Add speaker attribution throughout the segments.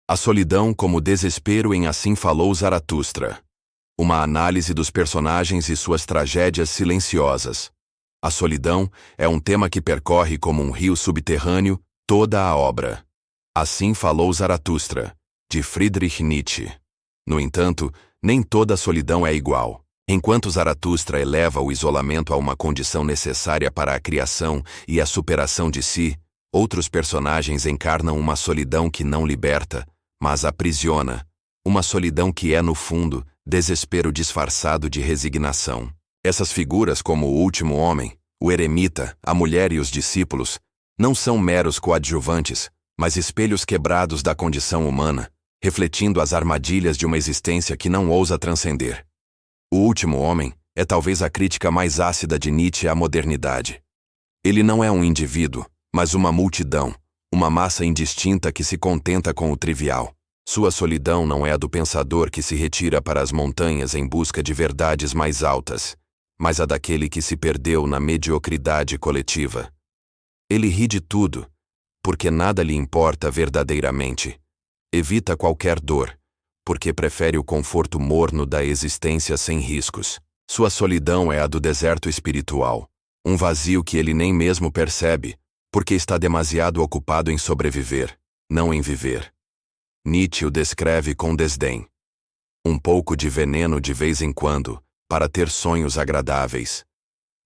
Speaker 1: A solidão como desespero em Assim Falou Zaratustra. Uma análise dos personagens e suas tragédias silenciosas. A solidão é um tema que percorre como um rio subterrâneo toda a obra. Assim Falou Zaratustra, de Friedrich Nietzsche. No entanto, nem toda a solidão é igual. Enquanto Zaratustra eleva o isolamento a uma condição necessária para a criação e a superação de si, outros personagens encarnam uma solidão que não liberta, mas aprisiona. Uma solidão que é, no fundo, desespero disfarçado de resignação. Essas figuras, como o último homem, o eremita, a mulher e os discípulos, não são meros coadjuvantes, mas espelhos quebrados da condição humana, refletindo as armadilhas de uma existência que não ousa transcender. O último homem é talvez a crítica mais ácida de Nietzsche à modernidade. Ele não é um indivíduo, mas uma multidão, uma massa indistinta que se contenta com o trivial. Sua solidão não é a do pensador que se retira para as montanhas em busca de verdades mais altas, mas a daquele que se perdeu na mediocridade coletiva. Ele ri de tudo, porque nada lhe importa verdadeiramente. Evita qualquer dor, porque prefere o conforto morno da existência sem riscos. Sua solidão é a do deserto espiritual, um vazio que ele nem mesmo percebe, porque está demasiado ocupado em sobreviver, não em viver. Nietzsche o descreve com desdém. Um pouco de veneno de vez em quando, para ter sonhos agradáveis.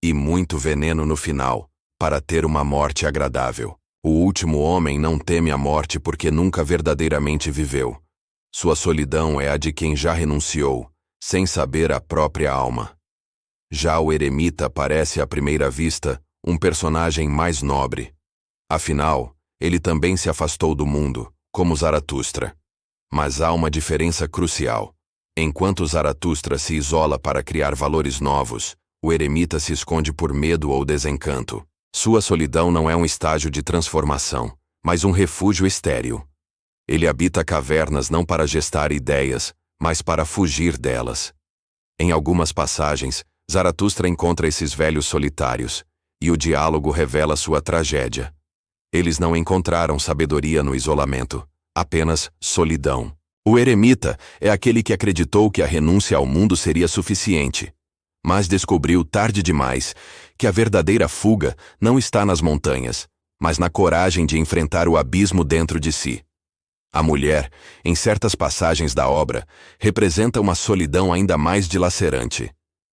Speaker 1: E muito veneno no final, para ter uma morte agradável. O último homem não teme a morte porque nunca verdadeiramente viveu. Sua solidão é a de quem já renunciou, sem saber a própria alma. Já o eremita parece à primeira vista um personagem mais nobre. Afinal, ele também se afastou do mundo, como Zaratustra. Mas há uma diferença crucial. Enquanto Zaratustra se isola para criar valores novos, o eremita se esconde por medo ou desencanto. Sua solidão não é um estágio de transformação, mas um refúgio estéril. Ele habita cavernas não para gestar ideias, mas para fugir delas. Em algumas passagens, Zaratustra encontra esses velhos solitários, e o diálogo revela sua tragédia. Eles não encontraram sabedoria no isolamento, apenas solidão. O eremita é aquele que acreditou que a renúncia ao mundo seria suficiente, mas descobriu tarde demais que a verdadeira fuga não está nas montanhas, mas na coragem de enfrentar o abismo dentro de si. A mulher, em certas passagens da obra, representa uma solidão ainda mais dilacerante,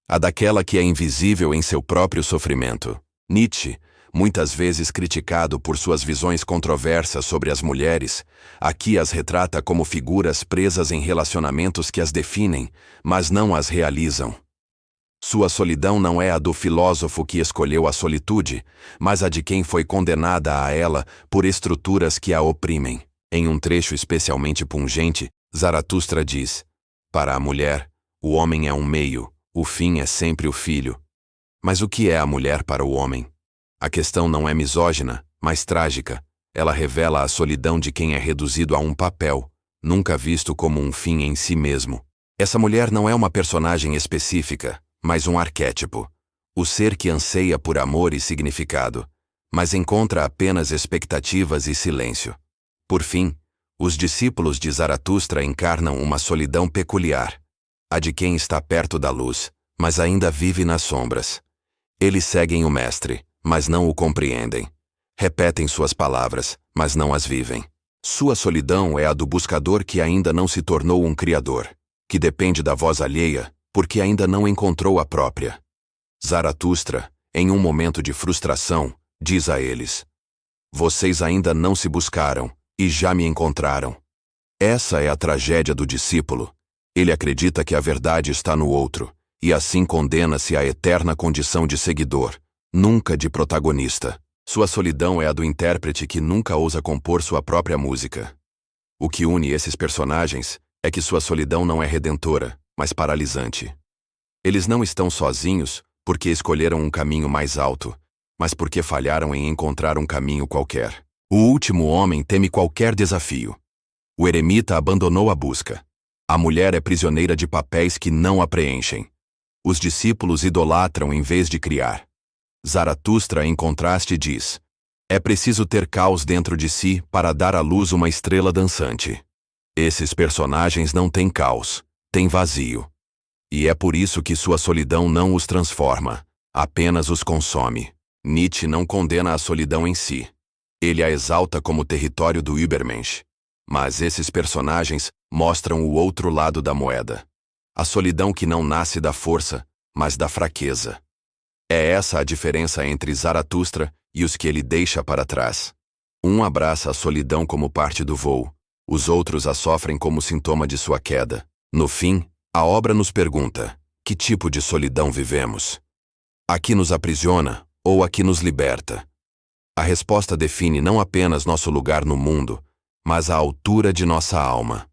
Speaker 1: a daquela que é invisível em seu próprio sofrimento. Nietzsche, muitas vezes criticado por suas visões controversas sobre as mulheres, aqui as retrata como figuras presas em relacionamentos que as definem, mas não as realizam. Sua solidão não é a do filósofo que escolheu a solitude, mas a de quem foi condenada a ela por estruturas que a oprimem. Em um trecho especialmente pungente, Zaratustra diz: para a mulher, o homem é um meio, o fim é sempre o filho. Mas o que é a mulher para o homem? A questão não é misógina, mas trágica. Ela revela a solidão de quem é reduzido a um papel, nunca visto como um fim em si mesmo. Essa mulher não é uma personagem específica, mas um arquétipo. O ser que anseia por amor e significado, mas encontra apenas expectativas e silêncio. Por fim, os discípulos de Zaratustra encarnam uma solidão peculiar, a de quem está perto da luz, mas ainda vive nas sombras. Eles seguem o Mestre, mas não o compreendem. Repetem suas palavras, mas não as vivem. Sua solidão é a do buscador que ainda não se tornou um criador, que depende da voz alheia, porque ainda não encontrou a própria. Zaratustra, em um momento de frustração, diz a eles: vocês ainda não se buscaram, e já me encontraram. Essa é a tragédia do discípulo. Ele acredita que a verdade está no outro, e assim condena-se à eterna condição de seguidor, nunca de protagonista. Sua solidão é a do intérprete que nunca ousa compor sua própria música. O que une esses personagens é que sua solidão não é redentora, mas paralisante. Eles não estão sozinhos porque escolheram um caminho mais alto, mas porque falharam em encontrar um caminho qualquer. O último homem teme qualquer desafio. O eremita abandonou a busca. A mulher é prisioneira de papéis que não a preenchem. Os discípulos idolatram em vez de criar. Zaratustra, em contraste, diz: é preciso ter caos dentro de si para dar à luz uma estrela dançante. Esses personagens não têm caos, têm vazio. E é por isso que sua solidão não os transforma, apenas os consome. Nietzsche não condena a solidão em si. Ele a exalta como território do Übermensch. Mas esses personagens mostram o outro lado da moeda. A solidão que não nasce da força, mas da fraqueza. É essa a diferença entre Zaratustra e os que ele deixa para trás. Um abraça a solidão como parte do voo, os outros a sofrem como sintoma de sua queda. No fim, a obra nos pergunta: que tipo de solidão vivemos? A que nos aprisiona ou a que nos liberta? A resposta define não apenas nosso lugar no mundo, mas a altura de nossa alma.